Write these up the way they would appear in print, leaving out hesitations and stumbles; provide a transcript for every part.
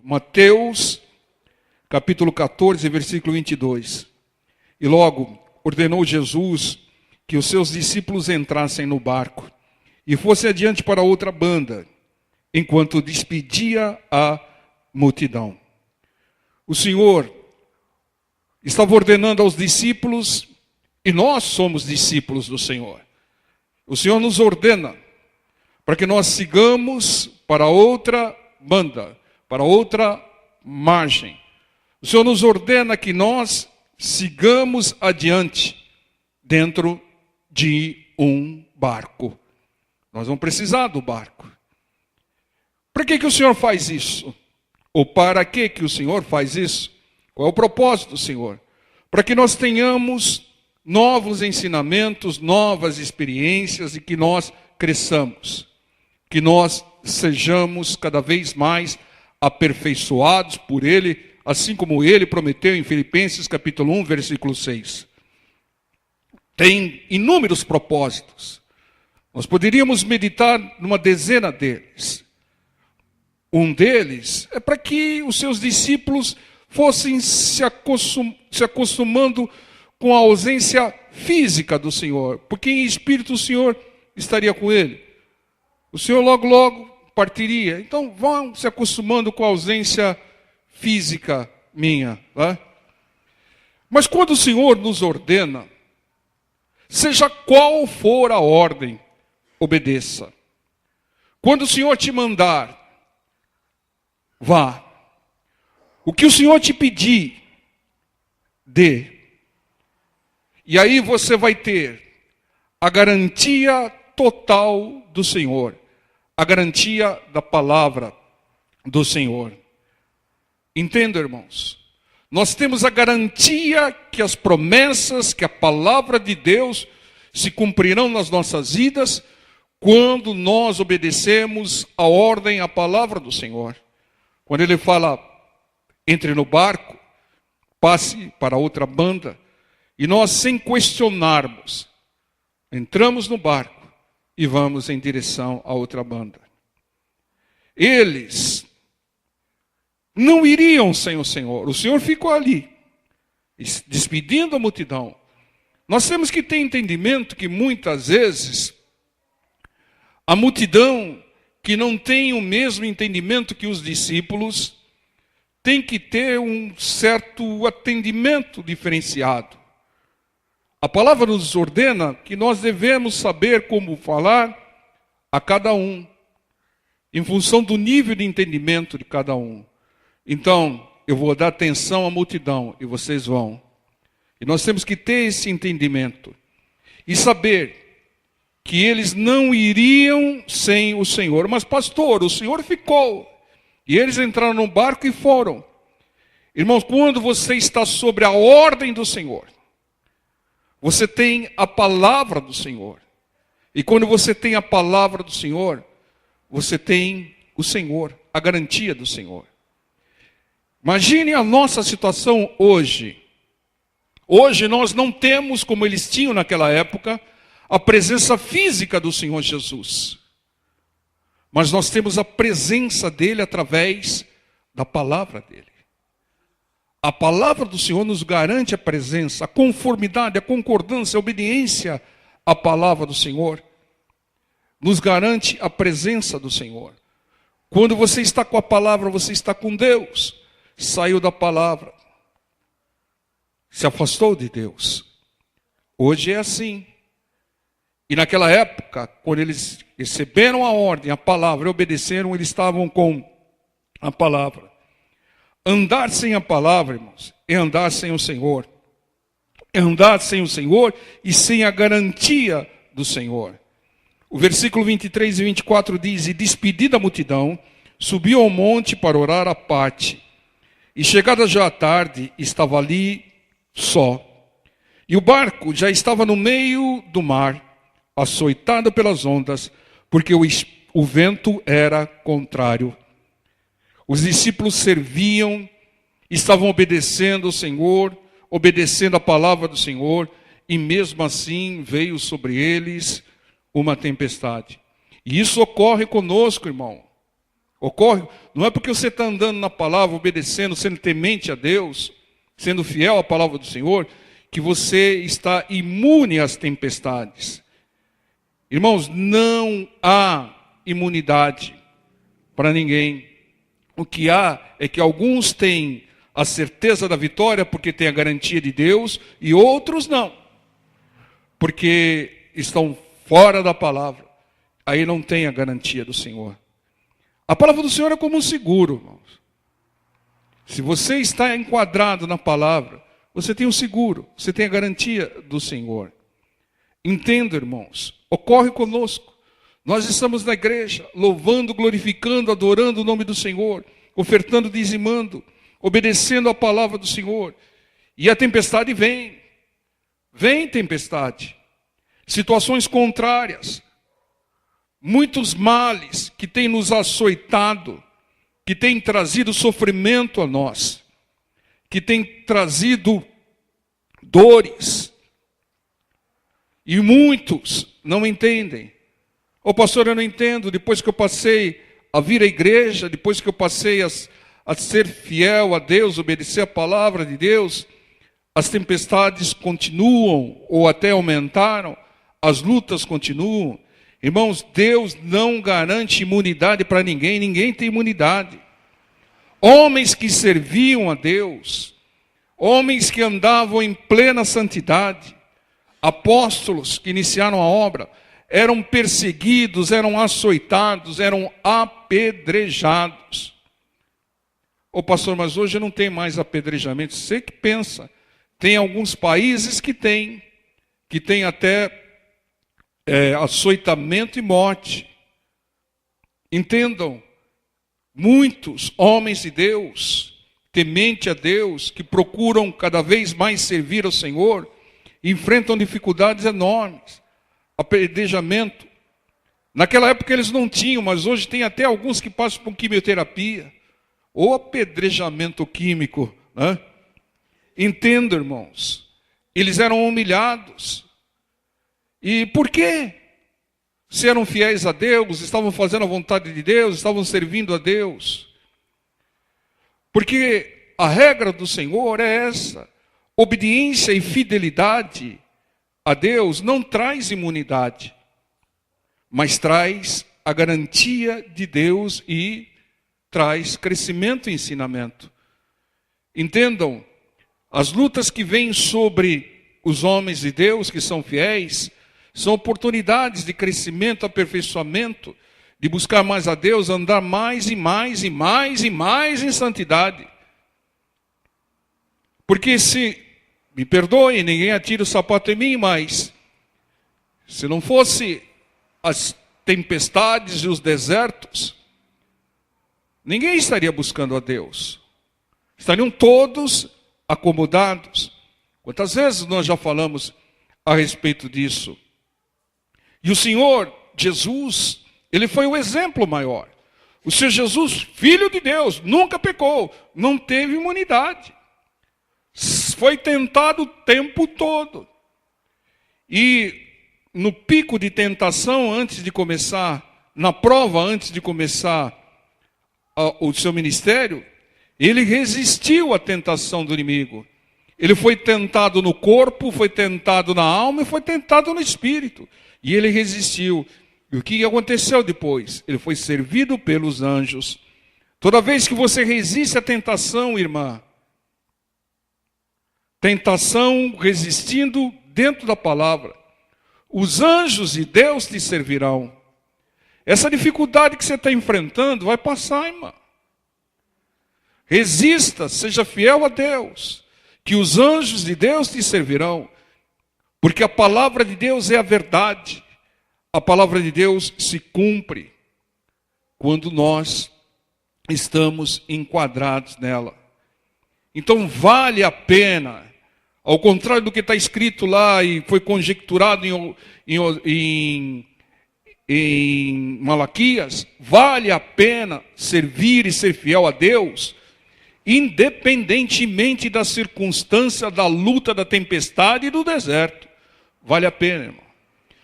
Mateus, capítulo 14, versículo 22. E logo ordenou Jesus que os seus discípulos entrassem no barco e fossem adiante para outra banda, enquanto despedia a multidão. O Senhor estava ordenando aos discípulos, e nós somos discípulos do Senhor. O Senhor nos ordena para que nós sigamos para outra banda, para outra margem. O Senhor nos ordena que nós sigamos adiante dentro de um barco. Nós vamos precisar do barco. Para que o Senhor faz isso? Ou para que o Senhor faz isso? Qual é o propósito do Senhor? Para que nós tenhamos novos ensinamentos, novas experiências e que nós cresçamos. Que nós sejamos cada vez mais aperfeiçoados por Ele, assim como Ele prometeu em Filipenses capítulo 1, versículo 6. Tem inúmeros propósitos. Nós poderíamos meditar numa dezena deles. Um deles é para que os seus discípulos fossem se acostumando com a ausência física do Senhor, porque em espírito o Senhor estaria com ele. O Senhor logo partiria. Então vão se acostumando com a ausência física minha. Né? Mas quando o Senhor nos ordena, seja qual for a ordem, obedeça. Quando o Senhor te mandar, vá. O que o Senhor te pedir, dê. E aí você vai ter a garantia total do Senhor. A garantia da palavra do Senhor. Entenda, irmãos. Nós temos a garantia que as promessas, que a palavra de Deus se cumprirão nas nossas vidas quando nós obedecemos a ordem, a palavra do Senhor. Quando Ele fala, entre no barco, passe para outra banda, e nós, sem questionarmos, entramos no barco e vamos em direção a outra banda. Eles não iriam sem o Senhor. O Senhor ficou ali, despedindo a multidão. Nós temos que ter entendimento que muitas vezes a multidão que não tem o mesmo entendimento que os discípulos tem que ter um certo atendimento diferenciado. A palavra nos ordena que nós devemos saber como falar a cada um, em função do nível de entendimento de cada um. Então, eu vou dar atenção à multidão e vocês vão. E nós temos que ter esse entendimento e saber que eles não iriam sem o Senhor. Mas pastor, o Senhor ficou. E eles entraram no barco e foram. Irmãos, quando você está sobre a ordem do Senhor, você tem a palavra do Senhor. E quando você tem a palavra do Senhor, você tem o Senhor, a garantia do Senhor. Imagine a nossa situação hoje. Hoje nós não temos, como eles tinham naquela época, a presença física do Senhor Jesus. Mas nós temos a presença dele através da palavra dele. A palavra do Senhor nos garante a presença, a conformidade, a concordância, a obediência à palavra do Senhor. Nos garante a presença do Senhor. Quando você está com a palavra, você está com Deus. Saiu da palavra, se afastou de Deus. Hoje é assim. E naquela época, quando eles receberam a ordem, a palavra, e obedeceram, eles estavam com a palavra. Andar sem a palavra, irmãos, é andar sem o Senhor. É andar sem o Senhor e sem a garantia do Senhor. O versículo 23 e 24 diz: E despedida a multidão, subiu ao monte para orar à parte. E chegada já a tarde, estava ali só. E o barco já estava no meio do mar, açoitado pelas ondas, porque o vento era contrário. Os discípulos serviam, estavam obedecendo ao Senhor, obedecendo a palavra do Senhor, e mesmo assim veio sobre eles uma tempestade. E isso ocorre conosco, irmão. Ocorre, não é porque você está andando na palavra, obedecendo, sendo temente a Deus, sendo fiel à palavra do Senhor, que você está imune às tempestades. Irmãos, não há imunidade para ninguém. O que há é que alguns têm a certeza da vitória porque têm a garantia de Deus e outros não, porque estão fora da palavra. Aí não tem a garantia do Senhor. A palavra do Senhor é como um seguro, irmãos. Se você está enquadrado na palavra, você tem um seguro, você tem a garantia do Senhor. Entenda, irmãos, ocorre conosco. Nós estamos na igreja, louvando, glorificando, adorando o nome do Senhor, ofertando, dizimando, obedecendo a palavra do Senhor. E a tempestade vem. Vem tempestade. Situações contrárias. Muitos males que têm nos açoitado, que têm trazido sofrimento a nós, que têm trazido dores. E muitos não entendem. Ô pastor, eu não entendo, depois que eu passei a vir à igreja, depois que eu passei a ser fiel a Deus, obedecer a palavra de Deus, as tempestades continuam ou até aumentaram, as lutas continuam. Irmãos, Deus não garante imunidade para ninguém, ninguém tem imunidade. Homens que serviam a Deus, homens que andavam em plena santidade, apóstolos que iniciaram a obra, eram perseguidos, eram açoitados, eram apedrejados. Ô pastor, mas hoje não tem mais apedrejamento. Você que pensa, tem alguns países que tem até açoitamento e morte. Entendam, muitos homens de Deus, temente a Deus, que procuram cada vez mais servir ao Senhor, enfrentam dificuldades enormes. Apedrejamento. Naquela época eles não tinham, mas hoje tem até alguns que passam por quimioterapia. Ou apedrejamento químico. Né? Entenda, irmãos. Eles eram humilhados. E por quê? Se eram fiéis a Deus, estavam fazendo a vontade de Deus, estavam servindo a Deus. Porque a regra do Senhor é essa. Obediência e fidelidade a Deus não traz imunidade, mas traz a garantia de Deus e traz crescimento e ensinamento. Entendam, as lutas que vêm sobre os homens de Deus que são fiéis, são oportunidades de crescimento, aperfeiçoamento, de buscar mais a Deus, andar mais e mais e mais e mais em santidade. Porque se, me perdoe, ninguém atira o sapato em mim, mas se não fosse as tempestades e os desertos, ninguém estaria buscando a Deus. Estariam todos acomodados. Quantas vezes nós já falamos a respeito disso? E o Senhor Jesus, Ele foi o exemplo maior. O Senhor Jesus, Filho de Deus, nunca pecou, não teve imunidade. Foi tentado o tempo todo. E no pico de tentação, antes de começar, na prova, antes de começar o seu ministério, ele resistiu à tentação do inimigo. Ele foi tentado no corpo, foi tentado na alma e foi tentado no espírito. E ele resistiu. E o que aconteceu depois? Ele foi servido pelos anjos. Toda vez que você resiste à tentação, irmã, tentação resistindo dentro da palavra, os anjos de Deus te servirão. Essa dificuldade que você está enfrentando vai passar, irmã. Resista, seja fiel a Deus, que os anjos de Deus te servirão, porque a palavra de Deus é a verdade. A palavra de Deus se cumpre quando nós estamos enquadrados nela. Então vale a pena, ao contrário do que está escrito lá e foi conjecturado em Malaquias, vale a pena servir e ser fiel a Deus, independentemente da circunstância, da luta, da tempestade e do deserto. Vale a pena, irmão.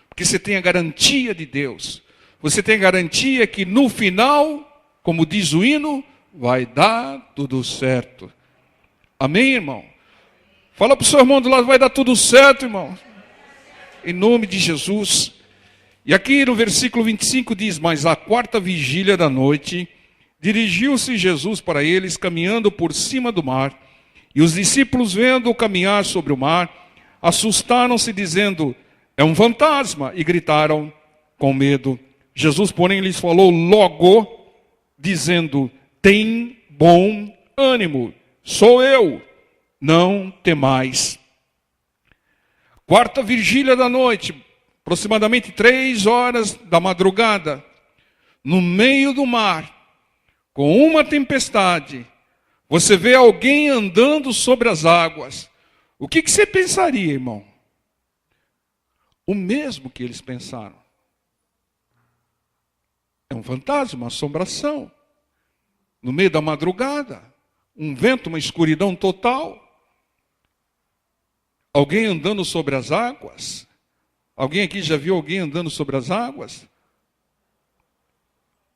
Porque você tem a garantia de Deus. Você tem a garantia que no final Como diz o hino, vai dar tudo certo. Amém, irmão? Fala para o seu irmão do lado, vai dar tudo certo, irmão. Em nome de Jesus. E aqui no versículo 25 diz, mas à quarta vigília da noite, dirigiu-se Jesus para eles, caminhando por cima do mar. E os discípulos, vendo-o caminhar sobre o mar, assustaram-se, dizendo, é um fantasma, e gritaram com medo. Jesus, porém, lhes falou logo, dizendo, tem bom ânimo, sou eu, não temais. Quarta vigília da noite, aproximadamente 3 horas da madrugada, no meio do mar, com uma tempestade, você vê alguém andando sobre as águas. O que você pensaria, irmão? O mesmo que eles pensaram. É um fantasma, uma assombração. No meio da madrugada, um vento, uma escuridão total. Alguém andando sobre as águas? Alguém aqui já viu alguém andando sobre as águas?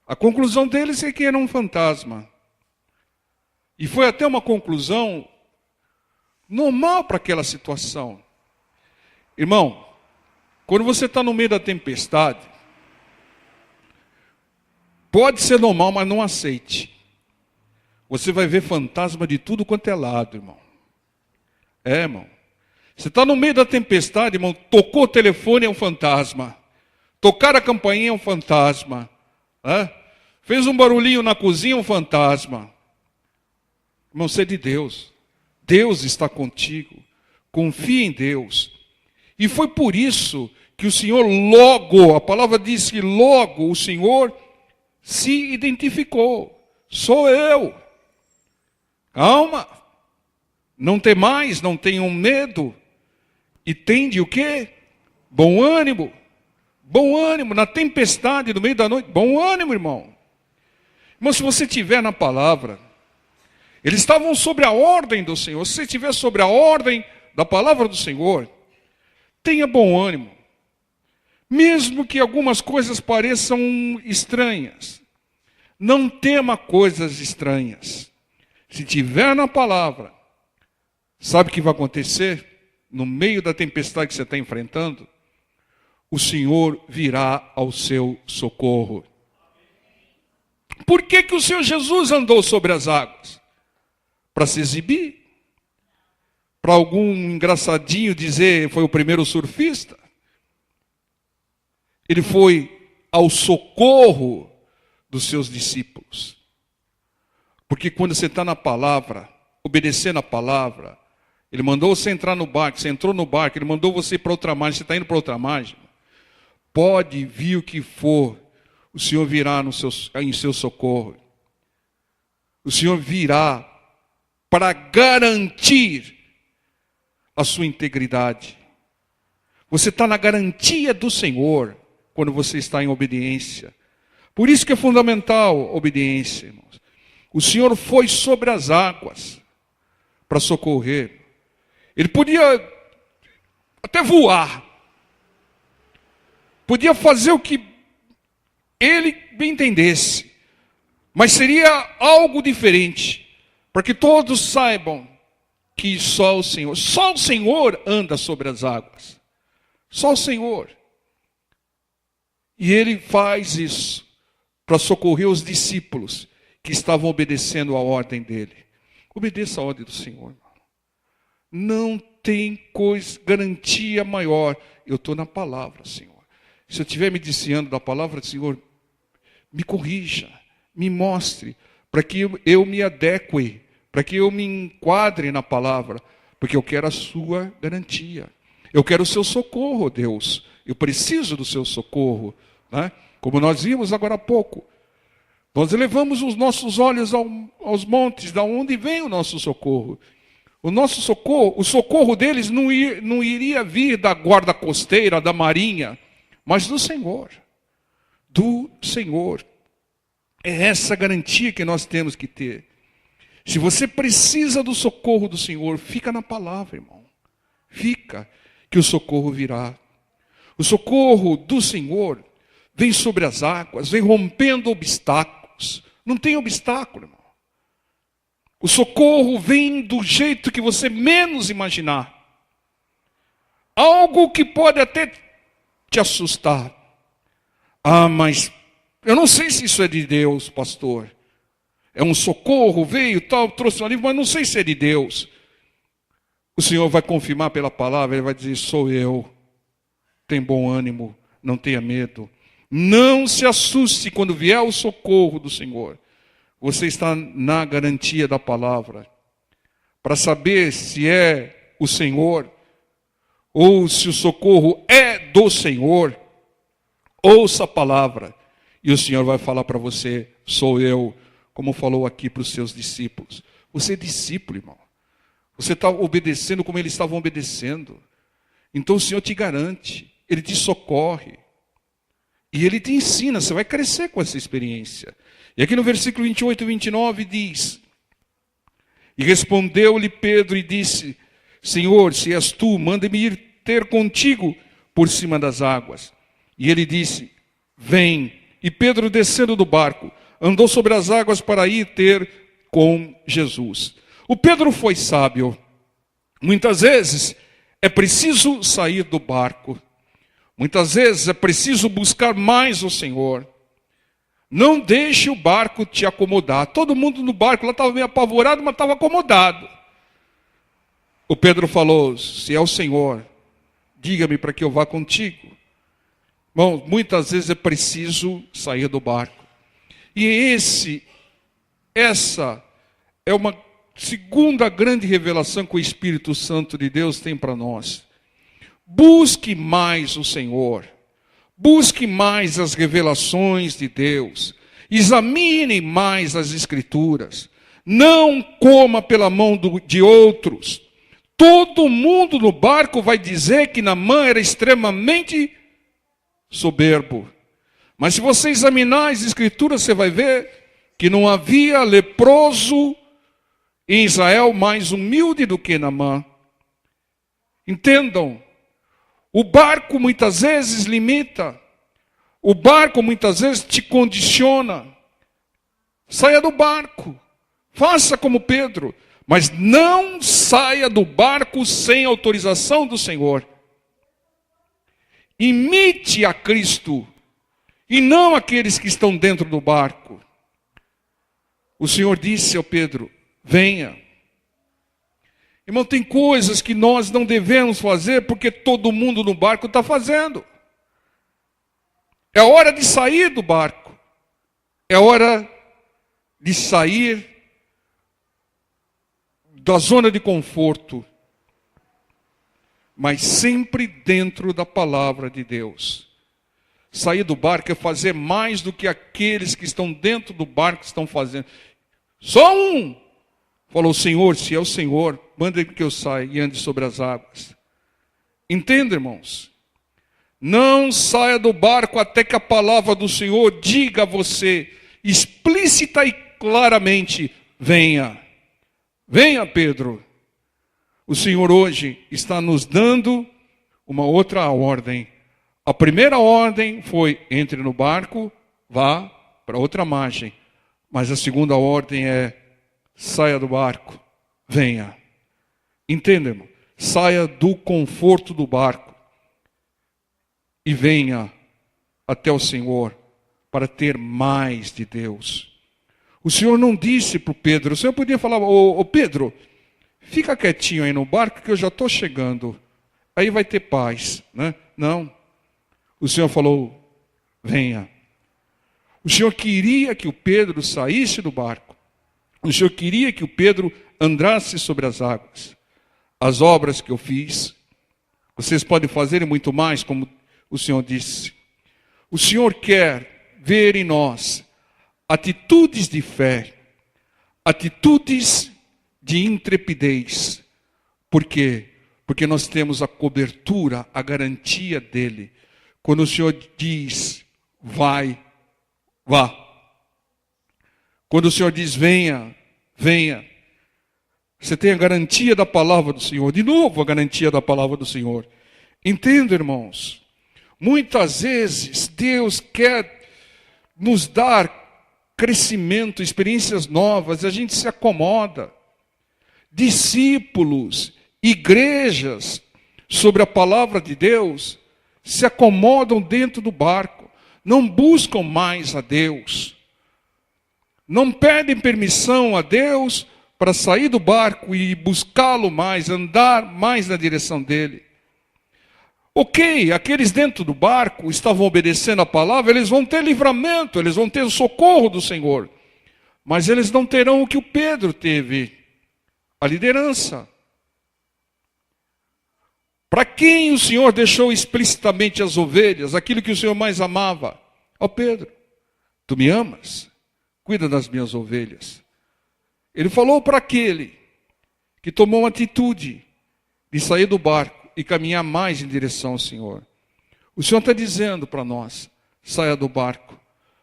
A conclusão deles é que era um fantasma. E foi até uma conclusão normal para aquela situação. Irmão, quando você está no meio da tempestade, pode ser normal, mas não aceite. Você vai ver fantasma de tudo quanto é lado, irmão. É, irmão. Você está no meio da tempestade, irmão, tocou o telefone, é um fantasma. Tocar a campainha é um fantasma. Fez um barulhinho na cozinha, é um fantasma. Irmão, você é de Deus. Deus está contigo. Confie em Deus. E foi por isso que o Senhor logo, a palavra diz que logo o Senhor se identificou. Sou eu. Calma. Não temais, não tenham medo. E tende o quê? Bom ânimo. Bom ânimo na tempestade, no meio da noite. Bom ânimo, irmão. Irmão, se você estiver na palavra, eles estavam sobre a ordem do Senhor. Se você estiver sobre a ordem da palavra do Senhor, tenha bom ânimo. Mesmo que algumas coisas pareçam estranhas, não tema coisas estranhas. Se estiver na palavra, sabe o que vai acontecer? No meio da tempestade que você está enfrentando, o Senhor virá ao seu socorro. Por que o Senhor Jesus andou sobre as águas? Para se exibir? Para algum engraçadinho dizer foi o primeiro surfista? Ele foi ao socorro dos seus discípulos. Porque quando você está na palavra, obedecendo a palavra, Ele mandou você entrar no barco, você entrou no barco, Ele mandou você ir para outra margem, você está indo para outra margem. Pode vir o que for, o Senhor virá em seu socorro. O Senhor virá para garantir a sua integridade. Você está na garantia do Senhor quando você está em obediência. Por isso que é fundamental a obediência, irmãos. O Senhor foi sobre as águas para socorrer. Ele podia até voar. Podia fazer o que ele bem entendesse. Mas seria algo diferente. Para que todos saibam que só o Senhor anda sobre as águas. Só o Senhor. E Ele faz isso para socorrer os discípulos que estavam obedecendo a ordem dele. Obedeça a ordem do Senhor. Não tem garantia maior. Eu estou na palavra, Senhor. Se eu estiver me desviando da palavra do Senhor, me corrija, me mostre, para que eu me adeque, para que eu me enquadre na palavra, porque eu quero a sua garantia. Eu quero o seu socorro, Deus. Eu preciso do seu socorro. Né? Como nós vimos agora há pouco. Nós elevamos os nossos olhos aos montes, da onde vem o nosso socorro. O nosso socorro, o socorro deles não iria vir da guarda costeira, da marinha, mas do Senhor. Do Senhor. É essa garantia que nós temos que ter. Se você precisa do socorro do Senhor, fica na palavra, irmão. Fica, que o socorro virá. O socorro do Senhor vem sobre as águas, vem rompendo obstáculos. Não tem obstáculo, irmão. O socorro vem do jeito que você menos imaginar. Algo que pode até te assustar. Ah, mas eu não sei se isso é de Deus, pastor. É um socorro, veio, tal, trouxe um alívio, mas não sei se é de Deus. O Senhor vai confirmar pela palavra, Ele vai dizer, sou eu. Tem bom ânimo, não tenha medo. Não se assuste quando vier o socorro do Senhor. Você está na garantia da palavra. Para saber se é o Senhor, ou se o socorro é do Senhor, ouça a palavra. E o Senhor vai falar para você, sou eu, como falou aqui para os seus discípulos. Você é discípulo, irmão. Você está obedecendo como eles estavam obedecendo. Então o Senhor te garante, Ele te socorre. E Ele te ensina, você vai crescer com essa experiência. E aqui no versículo 28 e 29 diz, e respondeu-lhe Pedro e disse, Senhor, se és tu, manda-me ir ter contigo por cima das águas. E ele disse, vem. E Pedro, descendo do barco, andou sobre as águas para ir ter com Jesus. O Pedro foi sábio. Muitas vezes é preciso sair do barco. Muitas vezes é preciso buscar mais o Senhor. Não deixe o barco te acomodar. Todo mundo no barco lá estava meio apavorado, mas estava acomodado. O Pedro falou, se é o Senhor, diga-me para que eu vá contigo. Bom, muitas vezes é preciso sair do barco. E essa é uma segunda grande revelação que o Espírito Santo de Deus tem para nós. Busque mais o Senhor. Busque mais as revelações de Deus. Examine mais as Escrituras. Não coma pela mão de outros. Todo mundo no barco vai dizer que Naamã era extremamente soberbo. Mas se você examinar as Escrituras, você vai ver que não havia leproso em Israel mais humilde do que Naamã. Entendam. O barco muitas vezes limita. O barco muitas vezes te condiciona. Saia do barco. Faça como Pedro. Mas não saia do barco sem autorização do Senhor. Imite a Cristo. E não aqueles que estão dentro do barco. O Senhor disse ao Pedro, venha. Irmão, tem coisas que nós não devemos fazer porque todo mundo no barco está fazendo. É hora de sair do barco. É hora de sair da zona de conforto. Mas sempre dentro da palavra de Deus. Sair do barco é fazer mais do que aqueles que estão dentro do barco estão fazendo. Só um falou, Senhor, se é o Senhor, manda que eu saia e ande sobre as águas. Entenda, irmãos? Não saia do barco até que a palavra do Senhor diga a você, explícita e claramente, venha. Venha, Pedro. O Senhor hoje está nos dando uma outra ordem. A primeira ordem foi, entre no barco, vá para outra margem. Mas a segunda ordem é, saia do barco, venha. Entenda, irmão? Saia do conforto do barco e venha até o Senhor para ter mais de Deus. O Senhor não disse para o Pedro, o Senhor podia falar, ô Pedro, fica quietinho aí no barco que eu já estou chegando. Aí vai ter paz, né? Não. O Senhor falou, venha. O Senhor queria que o Pedro saísse do barco. O Senhor queria que o Pedro andasse sobre as águas. As obras que eu fiz, vocês podem fazer e muito mais, como o Senhor disse. O Senhor quer ver em nós atitudes de fé, atitudes de intrepidez. Por quê? Porque nós temos a cobertura, a garantia dele. Quando o Senhor diz, vai, vá. Quando o Senhor diz, venha, venha. Você tem a garantia da palavra do Senhor. De novo, a garantia da palavra do Senhor. Entenda, irmãos. Muitas vezes, Deus quer nos dar crescimento, experiências novas, a gente se acomoda. Discípulos, igrejas, sobre a palavra de Deus, se acomodam dentro do barco, não buscam mais a Deus, não pedem permissão a Deus para sair do barco e buscá-lo mais, andar mais na direção dele. Ok, aqueles dentro do barco estavam obedecendo a palavra, eles vão ter livramento, eles vão ter o socorro do Senhor, mas eles não terão o que o Pedro teve, a liderança. Para quem o Senhor deixou explicitamente as ovelhas, aquilo que o Senhor mais amava? Ó Pedro, tu me amas? Cuida das minhas ovelhas. Ele falou para aquele que tomou uma atitude de sair do barco e caminhar mais em direção ao Senhor. O Senhor está dizendo para nós, saia do barco,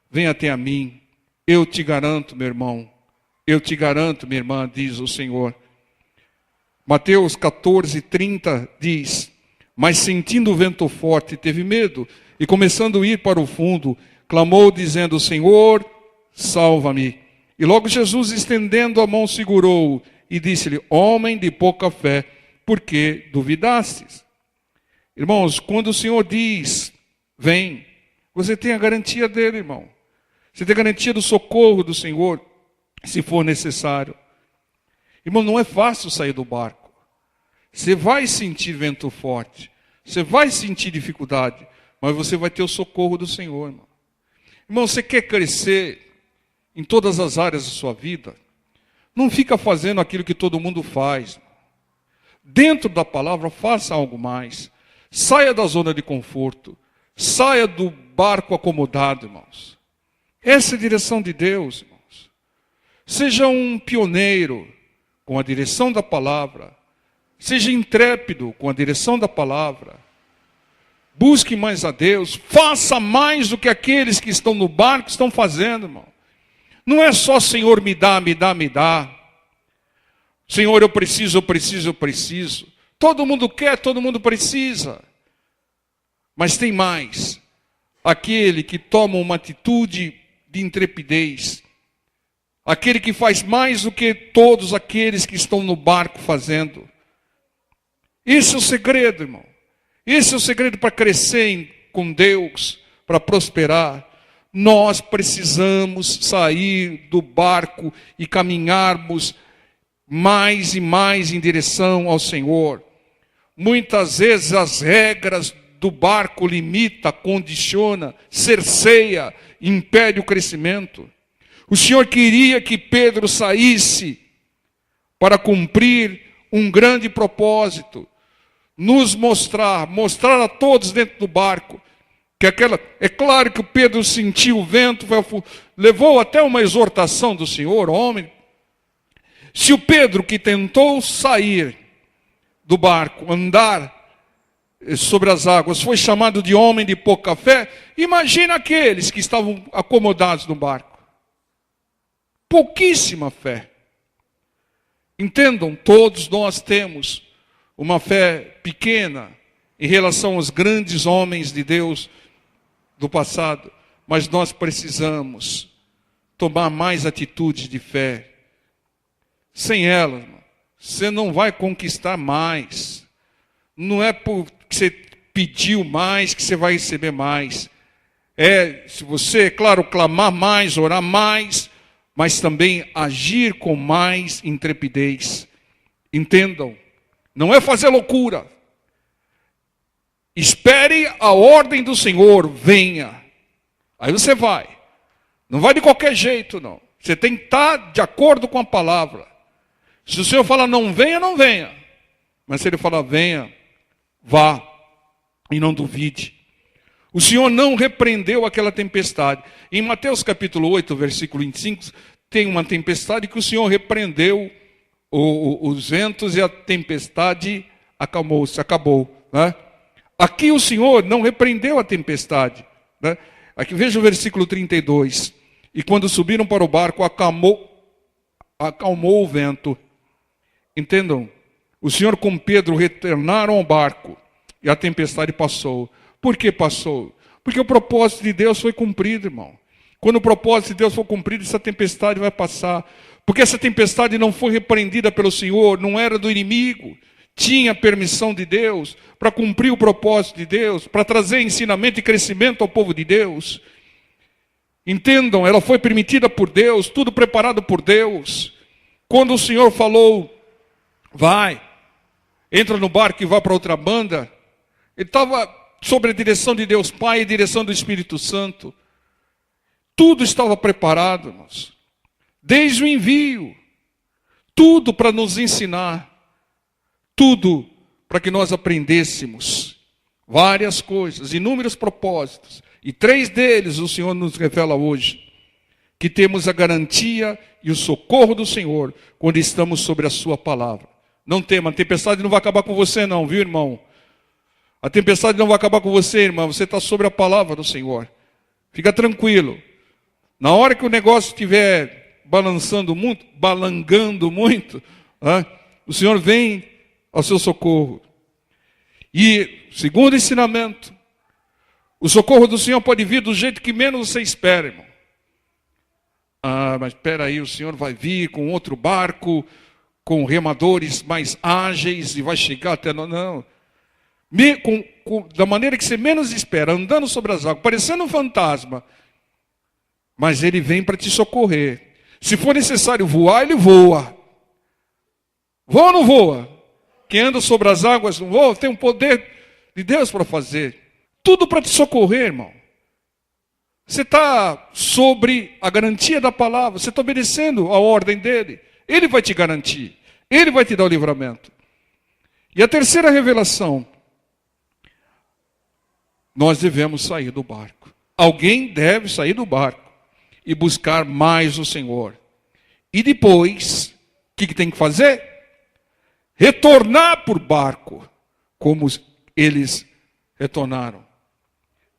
venha até a mim, eu te garanto, meu irmão, eu te garanto, minha irmã, diz o Senhor. Mateus 14:30 diz, mas sentindo o vento forte, teve medo, e começando a ir para o fundo, clamou dizendo, Senhor, salva-me. E logo Jesus, estendendo a mão, segurou-o, e disse-lhe, homem de pouca fé, por que duvidastes? Irmãos, quando o Senhor diz, vem, você tem a garantia dele, irmão. Você tem a garantia do socorro do Senhor, se for necessário. Irmão, não é fácil sair do barco. Você vai sentir vento forte. Você vai sentir dificuldade. Mas você vai ter o socorro do Senhor, irmão. Irmão, você quer crescer em todas as áreas da sua vida? Não fica fazendo aquilo que todo mundo faz. Dentro da palavra, faça algo mais. Saia da zona de conforto. Saia do barco acomodado, irmãos. Essa é a direção de Deus, irmãos. Seja um pioneiro com a direção da palavra. Seja intrépido com a direção da palavra. Busque mais a Deus. Faça mais do que aqueles que estão no barco estão fazendo, irmão. Não é só, Senhor, me dá, me dá, me dá. Senhor, eu preciso, eu preciso, eu preciso. Todo mundo quer, todo mundo precisa. Mas tem mais. Aquele que toma uma atitude de intrepidez. Aquele que faz mais do que todos aqueles que estão no barco fazendo. Esse é o segredo, irmão. Esse é o segredo para crescer com Deus, para prosperar. Nós precisamos sair do barco e caminharmos mais e mais em direção ao Senhor. Muitas vezes as regras do barco limita, condiciona, cerceia, impede o crescimento. O Senhor queria que Pedro saísse para cumprir um grande propósito, nos mostrar a todos dentro do barco, é claro que o Pedro sentiu o vento, levou até uma exortação do Senhor, homem. Se o Pedro que tentou sair do barco, andar sobre as águas, foi chamado de homem de pouca fé, imagina aqueles que estavam acomodados no barco. Pouquíssima fé. Entendam, todos nós temos uma fé pequena em relação aos grandes homens de Deus do passado, mas nós precisamos tomar mais atitudes de fé. Sem ela, você não vai conquistar mais. Não é porque você pediu mais que você vai receber mais. Se você, claro, clamar mais, orar mais, mas também agir com mais intrepidez. Entendam, não é fazer loucura. Espere a ordem do Senhor, venha. Aí você vai. Não vai de qualquer jeito, não. Você tem que estar de acordo com a palavra. Se o Senhor falar não venha, não venha. Mas se Ele falar venha, vá. E não duvide. O Senhor não repreendeu aquela tempestade. Em Mateus capítulo 8, versículo 25, tem uma tempestade que o Senhor repreendeu os ventos e a tempestade acalmou-se, acabou, né? Aqui o Senhor não repreendeu a tempestade, né? Aqui veja o versículo 32. E quando subiram para o barco, acalmou o vento. Entendam? O Senhor com Pedro retornaram ao barco e a tempestade passou. Por que passou? Porque o propósito de Deus foi cumprido, irmão. Quando o propósito de Deus for cumprido, essa tempestade vai passar. Porque essa tempestade não foi repreendida pelo Senhor, não era do inimigo. Tinha permissão de Deus para cumprir o propósito de Deus, para trazer ensinamento e crescimento ao povo de Deus. Entendam, ela foi permitida por Deus, tudo preparado por Deus. Quando o Senhor falou, vai, entra no barco e vá para outra banda, ele estava sob a direção de Deus Pai e direção do Espírito Santo. Tudo estava preparado, irmãos. Desde o envio, tudo para nos ensinar, tudo para que nós aprendêssemos várias coisas, inúmeros propósitos. E 3 deles o Senhor nos revela hoje, que temos a garantia e o socorro do Senhor quando estamos sobre a sua palavra. Não tema, a tempestade não vai acabar com você não, viu, irmão? A tempestade não vai acabar com você, irmão, você está sobre a palavra do Senhor. Fica tranquilo. Na hora que o negócio estiver balançando muito, balangando muito, o Senhor vem ao seu socorro. E, segundo ensinamento, o socorro do Senhor pode vir do jeito que menos você espera, irmão. Mas espera aí, o Senhor vai vir com outro barco, com remadores mais ágeis e vai chegar até nós. Não. Da maneira que você menos espera, andando sobre as águas, parecendo um fantasma. Mas ele vem para te socorrer. Se for necessário voar, ele voa. Voa ou não voa? Quem anda sobre as águas não voa, tem um poder de Deus para fazer. Tudo para te socorrer, irmão. Você está sobre a garantia da palavra, você está obedecendo a ordem dele. Ele vai te garantir, ele vai te dar o livramento. E a terceira revelação, nós devemos sair do barco. Alguém deve sair do barco e buscar mais o Senhor. E depois, o que tem que fazer? Retornar por barco, como eles retornaram.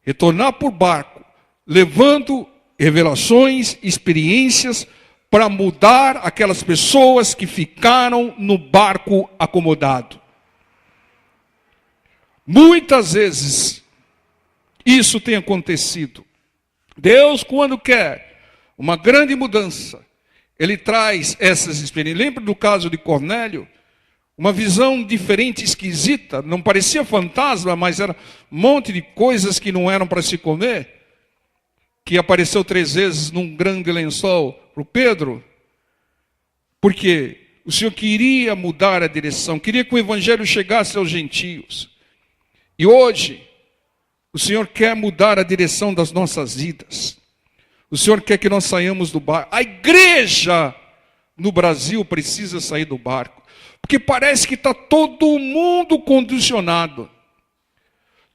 Retornar por barco, levando revelações, experiências, para mudar aquelas pessoas que ficaram no barco acomodado. Muitas vezes, isso tem acontecido. Deus, quando quer uma grande mudança, Ele traz essas experiências. Lembra do caso de Cornélio? Uma visão diferente, esquisita, não parecia fantasma, mas era um monte de coisas que não eram para se comer, que apareceu 3 vezes num grande lençol para o Pedro, porque o Senhor queria mudar a direção, queria que o Evangelho chegasse aos gentios. E hoje, o Senhor quer mudar a direção das nossas vidas. O Senhor quer que nós saiamos do barco. A igreja no Brasil precisa sair do barco. Porque parece que está todo mundo condicionado.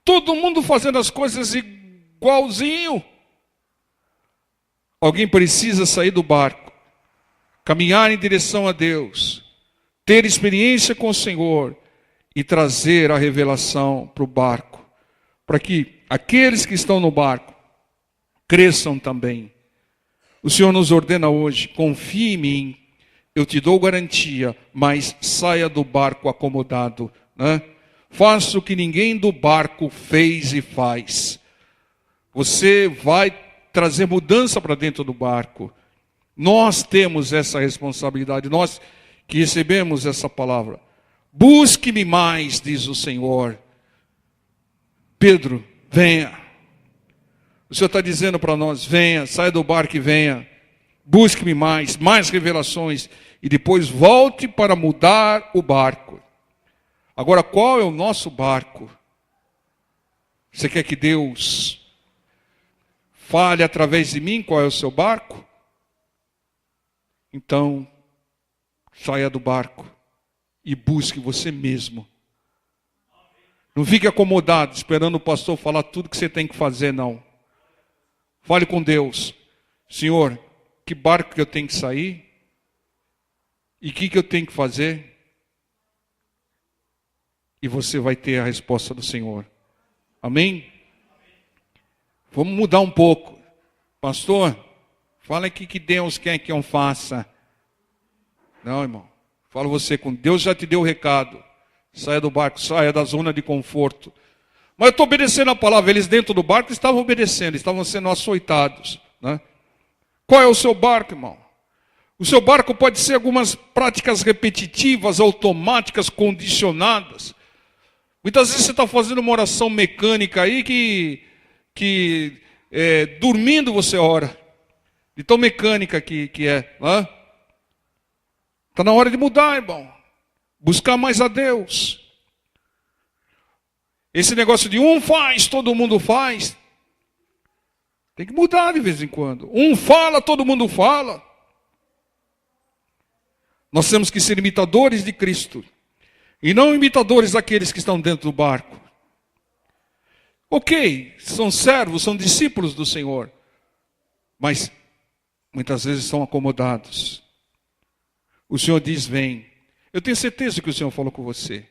Todo mundo fazendo as coisas igualzinho. Alguém precisa sair do barco. Caminhar em direção a Deus. Ter experiência com o Senhor. E trazer a revelação para o barco. Para que aqueles que estão no barco cresçam também. O Senhor nos ordena hoje, confie em mim. Eu te dou garantia, mas saia do barco acomodado. Faça o que ninguém do barco fez e faz. Você vai trazer mudança para dentro do barco. Nós temos essa responsabilidade, nós que recebemos essa palavra. Busque-me mais, diz o Senhor. Pedro, venha. O Senhor está dizendo para nós, venha, saia do barco e venha. Busque-me mais revelações, e depois volte para mudar o barco. Agora, qual é o nosso barco? Você quer que Deus fale através de mim qual é o seu barco? Então, saia do barco e busque você mesmo. Não fique acomodado, esperando o pastor falar tudo que você tem que fazer, não. Fale com Deus. Senhor, que barco que eu tenho que sair? E o que eu tenho que fazer? E você vai ter a resposta do Senhor. Amém? Vamos mudar um pouco. Pastor, fala aqui que Deus quer que eu faça. Não, irmão. Fala você com Deus, já te deu o recado. Saia do barco, saia da zona de conforto. Mas eu estou obedecendo a palavra. Eles dentro do barco estavam obedecendo, estavam sendo açoitados. Qual é o seu barco, irmão? O seu barco pode ser algumas práticas repetitivas, automáticas, condicionadas. Muitas vezes você está fazendo uma oração mecânica aí que dormindo você ora. De tão mecânica que é. Está na hora de mudar, irmão. Buscar mais a Deus. Esse negócio de um faz, todo mundo faz. Tem que mudar de vez em quando. Um fala, todo mundo fala. Nós temos que ser imitadores de Cristo. E não imitadores daqueles que estão dentro do barco. Ok, são servos, são discípulos do Senhor. Mas muitas vezes são acomodados. O Senhor diz, vem. Eu tenho certeza que o Senhor falou com você.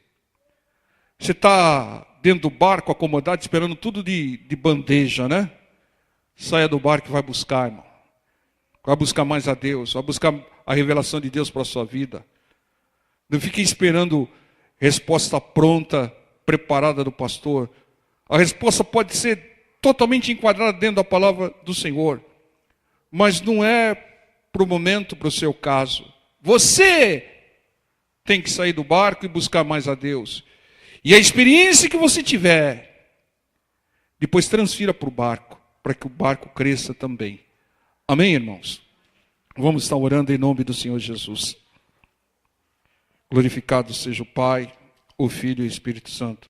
Você está dentro do barco, acomodado, esperando tudo de bandeja, né? Saia do barco e vai buscar, irmão. Vai buscar mais a Deus. Vai buscar a revelação de Deus para a sua vida. Não fique esperando resposta pronta, preparada do pastor. A resposta pode ser totalmente enquadrada dentro da palavra do Senhor. Mas não é para o momento, para o seu caso. Você tem que sair do barco e buscar mais a Deus. E a experiência que você tiver, depois transfira para o barco, para que o barco cresça também. Amém, irmãos? Vamos estar orando em nome do Senhor Jesus. Glorificado seja o Pai, o Filho e o Espírito Santo.